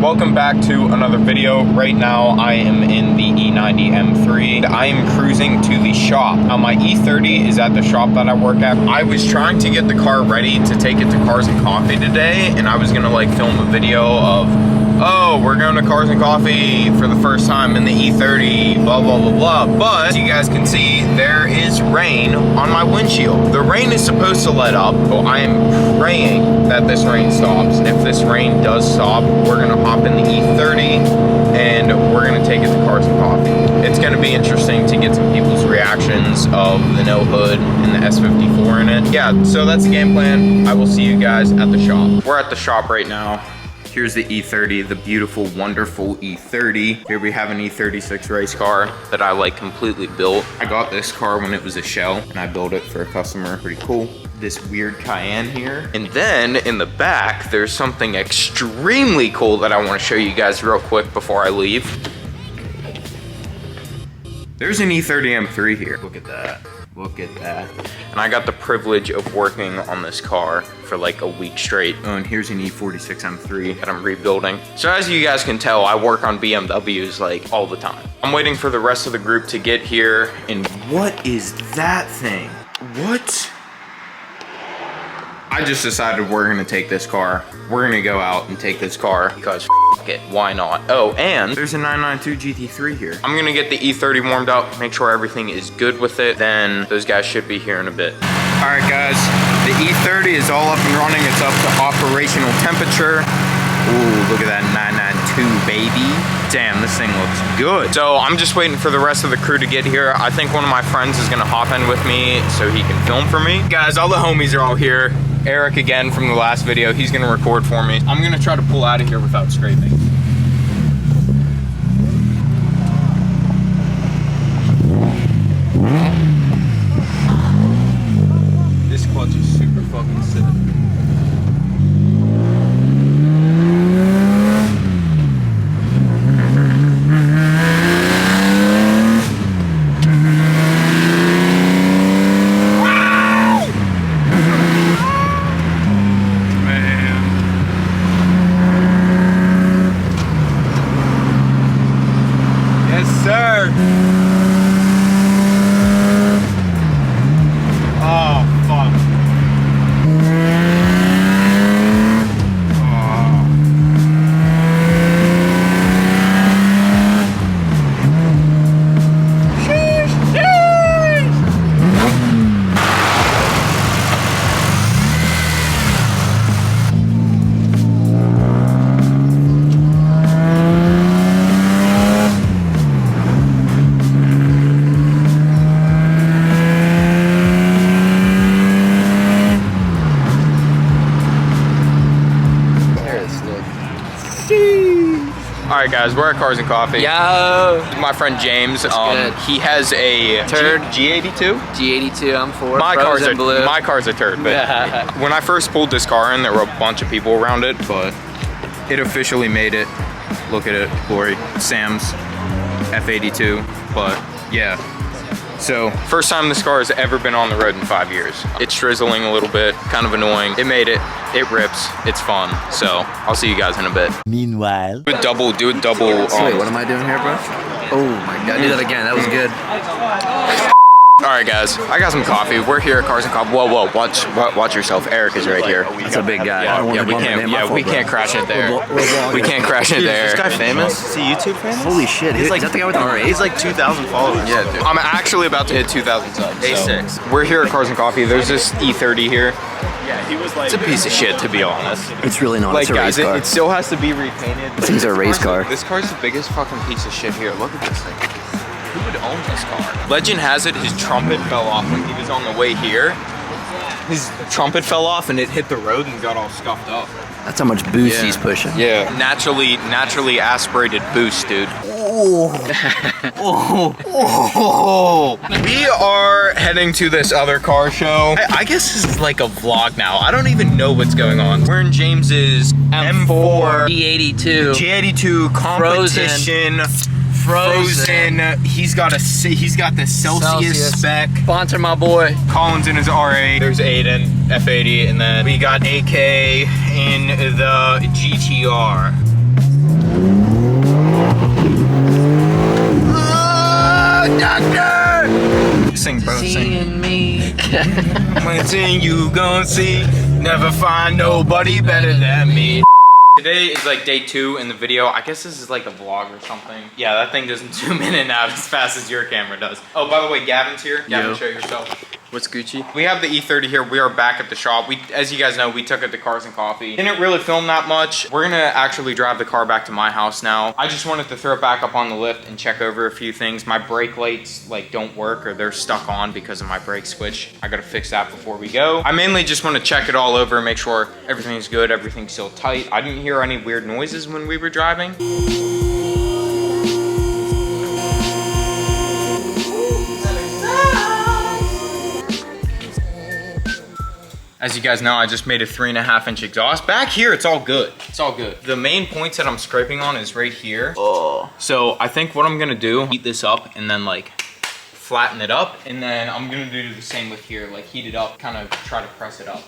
Welcome back to another video. Right now I am in the e90 M3. I am cruising to the shop. Now my e30 is at the shop that I work at. I was trying to get the car ready to take it to Cars and Coffee today, and I was gonna like film a video of, oh, we're going to Cars and Coffee for the first time in the e30, blah, blah, blah, blah. But as you guys can see, there is rain on my windshield. The rain is supposed to let up, so I am praying that this rain stops. And if this rain does stop, we're gonna hop in the e30 and we're gonna take it to Cars and Coffee. It's gonna be interesting to get some people's reactions of the no hood and the S54 in it. Yeah, so that's the game plan. I will see you guys at the shop. We're at the shop right now. Here's the e30, the beautiful, wonderful e30. Here we have an e36 race car that I like completely built. I got this car when it was a shell and I built it for a customer. Pretty cool. This weird Cayenne here. And then in the back, there's something extremely cool that I want to show you guys real quick before I leave. There's an e30 M3 here. Look at that. Look at that. And I got the privilege of working on this car for like a week straight. Oh, and here's an E46 M3 that I'm rebuilding. So as you guys can tell, I work on BMWs like all the time. I'm waiting for the rest of the group to get here. And what is that thing? What? I just decided we're gonna take this car. We're gonna go out and take this car because f it, why not? Oh, and there's a 992 GT3 here. I'm gonna get the E30 warmed up, make sure everything is good with it. Then those guys should be here in a bit. All right, guys, the E30 is all up and running. It's up to operational temperature. Ooh, look at that 992, baby. Damn, this thing looks good. So I'm just waiting for the rest of the crew to get here. I think one of my friends is gonna hop in with me so he can film for me. Guys, all the homies are all here. Eric again from the last video, he's gonna record for me. I'm gonna try to pull out of here without scraping. This clutch is super fucking sick. All right, guys, we're at Cars and Coffee. Yo! My friend James, he has a turd G82. G82, I'm for. My car's a turd, but when I first pulled this car in, there were a bunch of people around it, but it officially made it. Look at it, glory. Sam's F82, but yeah. So, first time this car has ever been on the road in 5 years. It's drizzling a little bit, kind of annoying. It made it, it rips, it's fun. So, I'll see you guys in a bit. Meanwhile. Do a double. So wait, what am I doing here, bro? Oh my god, do that again, that was good. All right, guys, I got some coffee. We're here at Cars and Coffee. Whoa, watch yourself. Eric is right here. That's a big guy. We can't crash it there. We can't crash it there. Is this guy famous? Is he YouTube famous? Holy shit, is that the guy with the R8? He's like 2,000 followers. Yeah, dude. I'm actually about to hit 2,000 subs. A6. So we're here at Cars and Coffee. There's this E30 here. Yeah, he was like... It's a piece of shit, to be honest. It's really not. Like, it's a guys, race car. it still has to be repainted. This thing's a race car. This car's the biggest fucking piece of shit here. Look at this thing. Who would own this car? Legend has it his trumpet fell off when he was on the way here. His trumpet fell off and it hit the road and got all scuffed up. That's how much boost he's pushing. Yeah. Naturally aspirated boost, dude. We are heading to this other car show. I guess this is like a vlog now. I don't even know what's going on. We're in James's M4 G82 competition. Frozen. He's got the Celsius spec. Sponsor my boy. Colin's in his R8. There's Aiden, F80, and then we got AK in the GTR. Sing, bro, sing. Seeing me. One thing you gon' see, never find nobody better than me. Today is like day 2 in the video. I guess this is like a vlog or something. Yeah, that thing doesn't zoom in and out as fast as your camera does. Oh, by the way, Gavin's here. Gavin, show yourself. What's Gucci? We have the E30 here. We are back at the shop. As you guys know, we took it to Cars and Coffee. Didn't really film that much. We're gonna actually drive the car back to my house now. I just wanted to throw it back up on the lift and check over a few things. My brake lights like don't work, or they're stuck on because of my brake switch. I gotta fix that before we go. I mainly just want to check it all over, make sure everything's good, everything's still tight. I didn't hear any weird noises when we were driving. As you guys know, I just made a 3.5-inch exhaust. Back here, it's all good. It's all good. The main points that I'm scraping on is right here. Oh. So I think what I'm gonna do, heat this up and then like flatten it up. And then I'm gonna do the same with here, like heat it up, kind of try to press it up.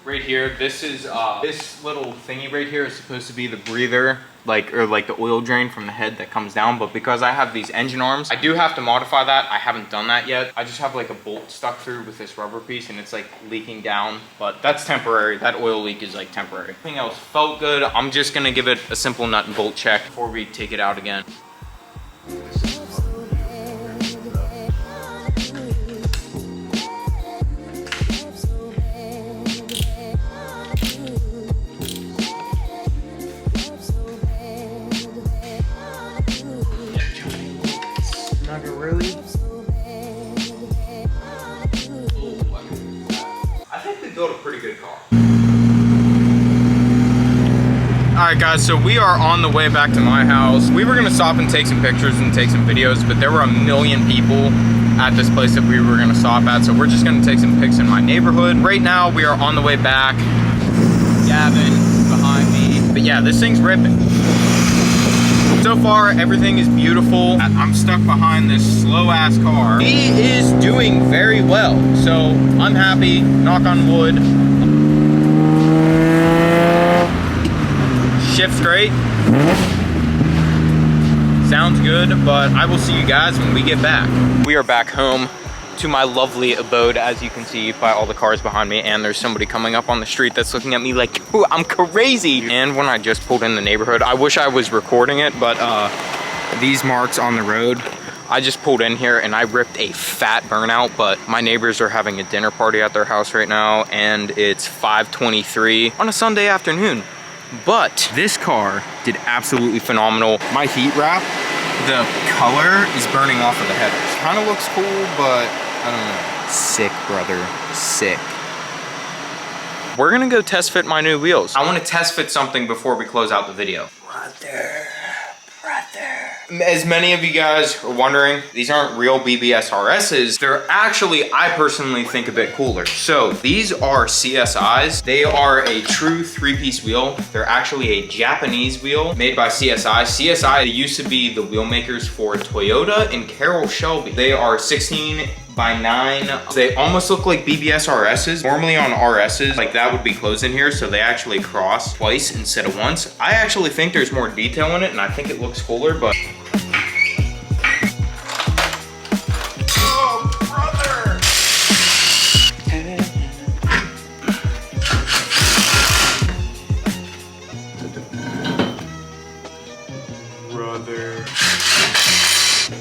Right here, this is, this little thingy right here is supposed to be the breather, or the oil drain from the head that comes down, but because I have these engine arms, I do have to modify that. I haven't done that yet. I just have like a bolt stuck through with this rubber piece and it's like leaking down, but that's temporary. That oil leak is like temporary. Everything else felt good. I'm just gonna give it a simple nut and bolt check before we take it out again. Really? I think they built a pretty good car. Alright guys, so we are on the way back to my house. We were gonna stop and take some pictures and take some videos, but there were a million people at this place that we were gonna stop at, so we're just gonna take some pics in my neighborhood. Right now, we are on the way back. Gavin behind me. But yeah, this thing's ripping. So far, everything is beautiful. I'm stuck behind this slow-ass car. He is doing very well, so I'm happy, knock on wood. Shift straight. Sounds good, but I will see you guys when we get back. We are back home to my lovely abode, as you can see by all the cars behind me, and there's somebody coming up on the street that's looking at me like, ooh, I'm crazy. And when I just pulled in the neighborhood, I wish I was recording it, but these marks on the road, I just pulled in here and I ripped a fat burnout, but my neighbors are having a dinner party at their house right now, and it's 5:23 on a Sunday afternoon. But this car did absolutely phenomenal. My heat wrap, the color is burning off of the headers. Kind of looks cool, but I don't know. Sick, brother, sick. We're gonna go test fit my new wheels. I wanna test fit something before we close out the video. Brother. As many of you guys are wondering, these aren't real BBS RSs. They're actually, I personally think, a bit cooler. So these are CSIs. They are a true 3-piece wheel. They're actually a Japanese wheel made by CSI. CSI used to be the wheel makers for Toyota and Carroll Shelby. They are 16x9. They almost look like BBS RSs. Normally on RSs, like that would be closed in here, so they actually cross twice instead of once. I actually think there's more detail in it, and I think it looks cooler, but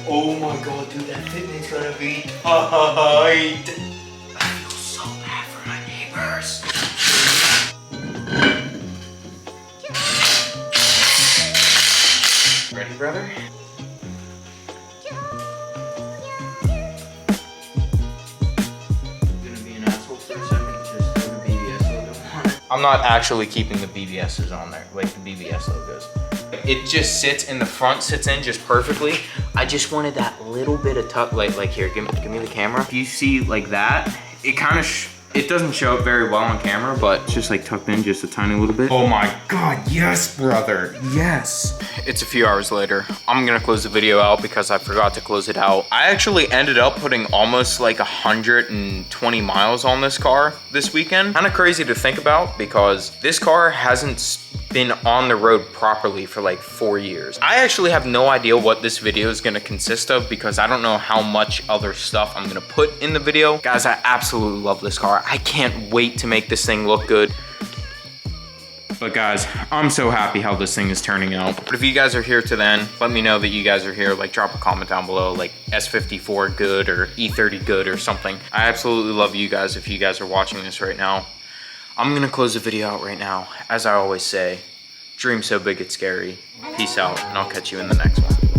oh my god, dude, that fitment's gonna be tight. I feel so bad for my neighbors. Ready, brother? I'm gonna be an asshole for a second, just throw the BBS logo on it. I'm not actually keeping the BBSs on there, like the BBS logos. It just sits in the front, sits in just perfectly. I just wanted that little bit of tuck, like here, give me the camera. If you see like that, it kind of, it doesn't show up very well on camera, but it's just like tucked in just a tiny little bit. Oh my God, yes, brother, yes. It's a few hours later. I'm gonna close the video out because I forgot to close it out. I actually ended up putting almost like 120 miles on this car this weekend. Kind of crazy to think about because this car hasn't been on the road properly for like 4 years. I actually have no idea what this video is gonna consist of because I don't know how much other stuff I'm gonna put in the video. Guys, I absolutely love this car. I can't wait to make this thing look good. But guys, I'm so happy how this thing is turning out. But if you guys are here to the end, let me know that you guys are here. Like, drop a comment down below, like S54 good or E30 good or something. I absolutely love you guys if you guys are watching this right now. I'm gonna close the video out right now. As I always say, dream so big it's scary. Peace out, and I'll catch you in the next one.